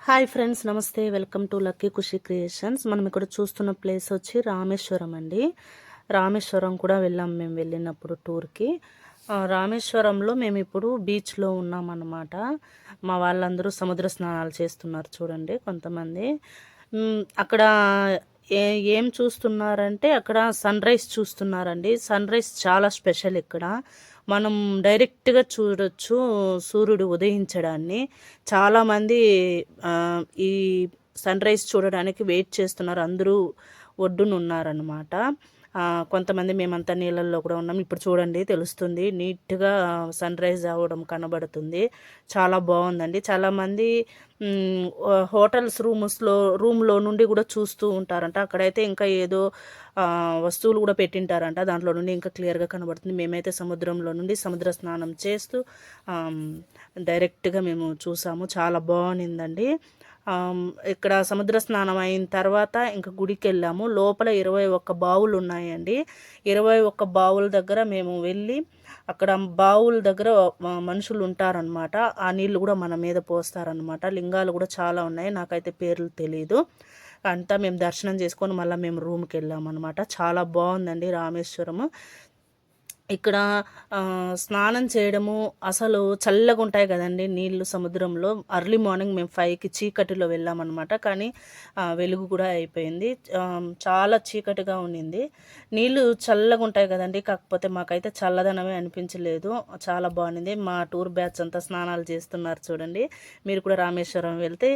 Hi friends, నమస్తే. Welcome to lucky Khushi creations. మనం ఇక్కడ చూస్తున్న ప్లేస్ వచ్చి రామేశ్వరం అండి. రామేశ్వరం కూడా వెళ్ళాం మేము వెళ్ళినప్పుడు టూర్కి. రామేశ్వరంలో మేము ఇప్పుడు బీచ్లో ఉన్నామన్నమాట. మా వాళ్ళందరూ సముద్ర స్నానాలు చేస్తున్నారు చూడండి కొంతమంది. అక్కడ ఏం చూస్తున్నారంటే అక్కడ సన్ రైజ్ చూస్తున్నారండి. సన్ రైజ్ చాలా స్పెషల్ ఇక్కడ. మనం డైరెక్ట్గా చూడొచ్చు సూర్యుడు ఉదయించడాన్ని. చాలామంది ఈ సన్ రైజ్ చూడడానికి వెయిట్ చేస్తున్నారు. అందరూ ఒడ్డున ఉన్నారనమాట. కొంతమంది మేమంతా నీళ్ళల్లో కూడా ఉన్నాం. ఇప్పుడు చూడండి తెలుస్తుంది, నీట్గా సన్ రైజ్ అవ్వడం కనబడుతుంది. చాలా బాగుందండి. చాలామంది హోటల్స్ రూమ్లో నుండి కూడా చూస్తూ ఉంటారంట. అక్కడైతే ఇంకా ఏదో వస్తువులు కూడా పెట్టింటారంట, దాంట్లో నుండి ఇంకా క్లియర్గా కనబడుతుంది. మేమైతే సముద్రంలో నుండి సముద్ర స్నానం చేస్తూ డైరెక్ట్గా మేము చూసాము. చాలా బాగుందండి. ఇక్కడ సముద్ర స్నానం అయిన తర్వాత ఇంకా గుడికి వెళ్ళాము. లోపల 21 బావులు ఉన్నాయండి. 21 బావుల దగ్గర మేము వెళ్ళి అక్కడ బావుల దగ్గర మనుషులు ఉంటారనమాట. ఆ నీళ్ళు కూడా మన మీద పోస్తారనమాట. లింగాలు కూడా చాలా ఉన్నాయి, నాకైతే పేర్లు తెలీదు. అంతా మేము దర్శనం చేసుకొని మళ్ళీ మేము రూమ్కి వెళ్ళామన్నమాట. చాలా బాగుందండి రామేశ్వరము. ఇక్కడ స్నానం చేయడము అసలు చల్లగా ఉంటాయి కదండి నీళ్ళు సముద్రంలో. అర్లీ మార్నింగ్ మేము 5కి చీకటిలో వెళ్ళామన్నమాట. కానీ వెలుగు కూడా అయిపోయింది. చాలా చీకటిగా ఉండింది. నీళ్ళు చల్లగా ఉంటాయి కదండి, కాకపోతే మాకైతే చల్లదనమే అనిపించలేదు. చాలా బాగుంది. మా టూర్ బ్యాచ్ అంతా స్నానాలు చేస్తున్నారు చూడండి. మీరు కూడా రామేశ్వరం వెళ్తే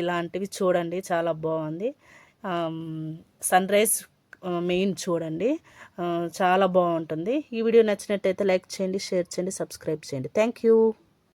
ఇలాంటివి చూడండి, చాలా బాగుంది. సన్ రైజ్ మెయిన్ చూడండి, చాలా బాగుంటుంది. ఈ వీడియో నచ్చినట్టయితే లైక్ చేయండి, షేర్ చేయండి, సబ్స్క్రైబ్ చేయండి. Thank you.